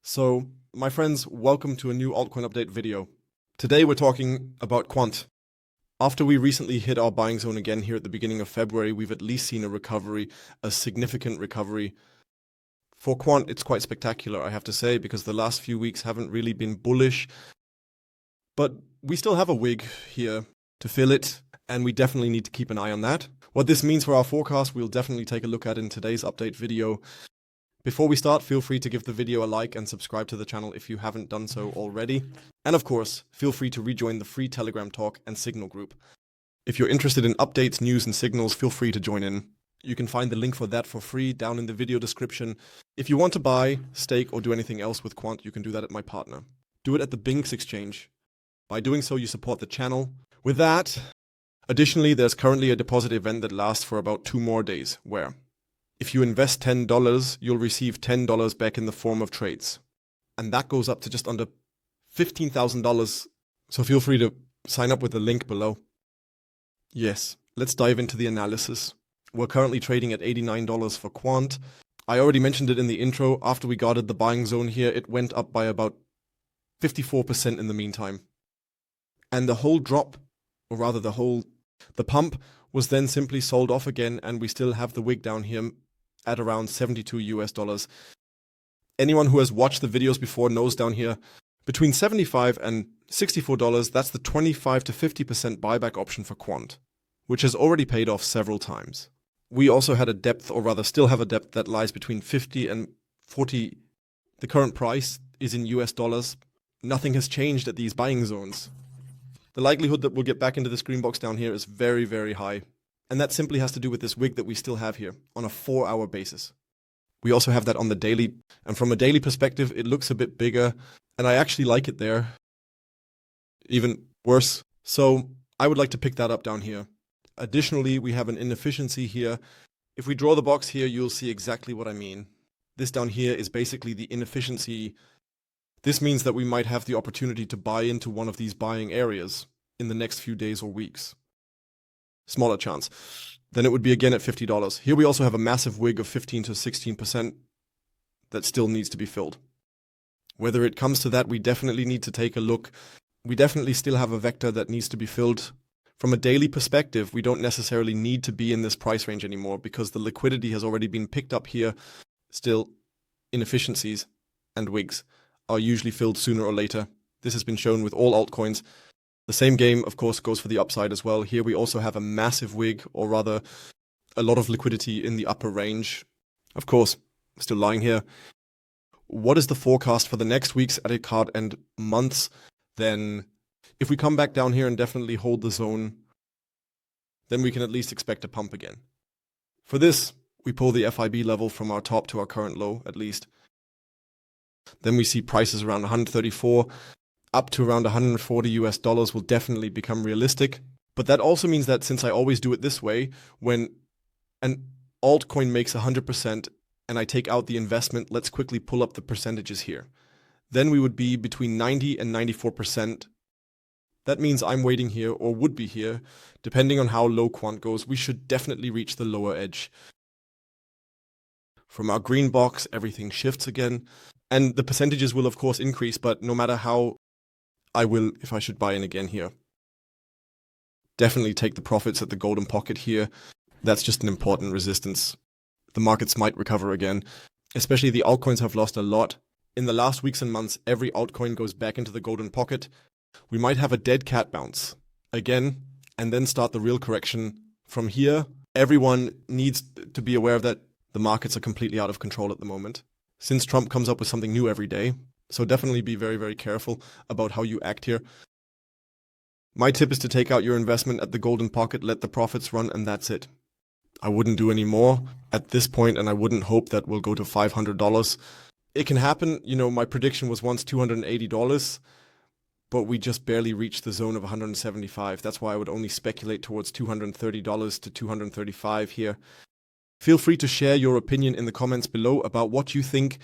So, my friends, welcome to a new altcoin update video. Today we're talking about Quant. After we recently hit our buying zone again here at the beginning of February, we've at least seen a recovery, a significant recovery. For Quant, it's quite spectacular, I have to say, because the last few weeks haven't really been bullish. But we still have a wig here to fill it, and we definitely need to keep an eye on that. What this means for our forecast, we'll definitely take a look at in today's update video. Before we start, feel free to give the video a like and subscribe to the channel if you haven't done so already. And of course, feel free to rejoin the free Telegram talk and Signal group. If you're interested in updates, news, and signals, feel free to join in. You can find the link for that for free down in the video description. If you want to buy, stake, or do anything else with Quant, you can do that at my partner. Do it at the Binx exchange. By doing so, you support the channel. With that, additionally, there's currently a deposit event that lasts for about 2 more days, where if you invest $10, you'll receive $10 back in the form of trades. And that goes up to just under $15,000. So feel free to sign up with the link below. Yes, let's dive into the analysis. We're currently trading at $89 for Quant. I already mentioned it in the intro. After we guarded the buying zone here, it went up by about 54% in the meantime. And the whole drop, or rather the pump, was then simply sold off again, and we still have the wig down here at around $72. Anyone who has watched the videos before knows down here, between $75 and $64, that's the 25 to 50% buyback option for Quant, which has already paid off several times. We also had a depth, or rather still have a depth, that lies between 50 and 40. The current price is in US dollars. Nothing has changed at these buying zones. The likelihood that we'll get back into this green box down here is very, very high. And that simply has to do with this wig that we still have here on a 4-hour basis. We also have that on the daily, and from a daily perspective, it looks a bit bigger, and I actually like it there. Even worse. So I would like to pick that up down here. Additionally, we have an inefficiency here. If we draw the box here, you'll see exactly what I mean. This down here is basically the inefficiency. This means that we might have the opportunity to buy into one of these buying areas in the next few days or weeks. Smaller chance. Then it would be again at $50. Here we also have a massive wig of 15 to 16% that still needs to be filled. Whether it comes to that, we definitely need to take a look. We definitely still have a vector that needs to be filled. From a daily perspective, we don't necessarily need to be in this price range anymore because the liquidity has already been picked up here. Still, inefficiencies and wigs are usually filled sooner or later. This has been shown with all altcoins. The same game, of course, goes for the upside as well. Here we also have a massive wig, or rather a lot of liquidity in the upper range. Of course, still lying here. What is the forecast for the next week's edit card and months? Then if we come back down here and definitely hold the zone, then we can at least expect a pump again. For this, we pull the FIB level from our top to our current low, at least. Then we see prices around 134, up to around 140 US dollars will definitely become realistic. But that also means that since I always do it this way, when an altcoin makes 100% and I take out the investment, let's quickly pull up the percentages here. Then we would be between 90 and 94%. That means I'm waiting here, or would be here, depending on how low Quant goes. We should definitely reach the lower edge. From our green box, everything shifts again. And the percentages will of course increase, but no matter how, I will, if I should buy in again here. Definitely take the profits at the golden pocket here. That's just an important resistance. The markets might recover again. Especially the altcoins have lost a lot. In the last weeks and months, every altcoin goes back into the golden pocket. We might have a dead cat bounce again, and then start the real correction. From here, everyone needs to be aware that the markets are completely out of control at the moment, since Trump comes up with something new every day. So definitely be very, very careful about how you act here. My tip is to take out your investment at the golden pocket, let the profits run, and that's it. I wouldn't do any more at this point, and I wouldn't hope that we'll go to $500. It can happen. You know, my prediction was once $280, but we just barely reached the zone of 175. That's why I would only speculate towards $230 to $235 here. Feel free to share your opinion in the comments below about what you think.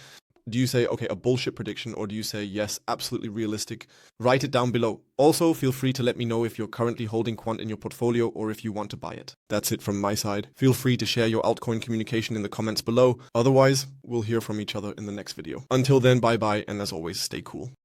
Do you say, okay, a bullshit prediction, or do you say, yes, absolutely realistic? Write it down below. Also, feel free to let me know if you're currently holding Quant in your portfolio or if you want to buy it. That's it from my side. Feel free to share your altcoin communication in the comments below. Otherwise, we'll hear from each other in the next video. Until then, bye bye, and as always, stay cool.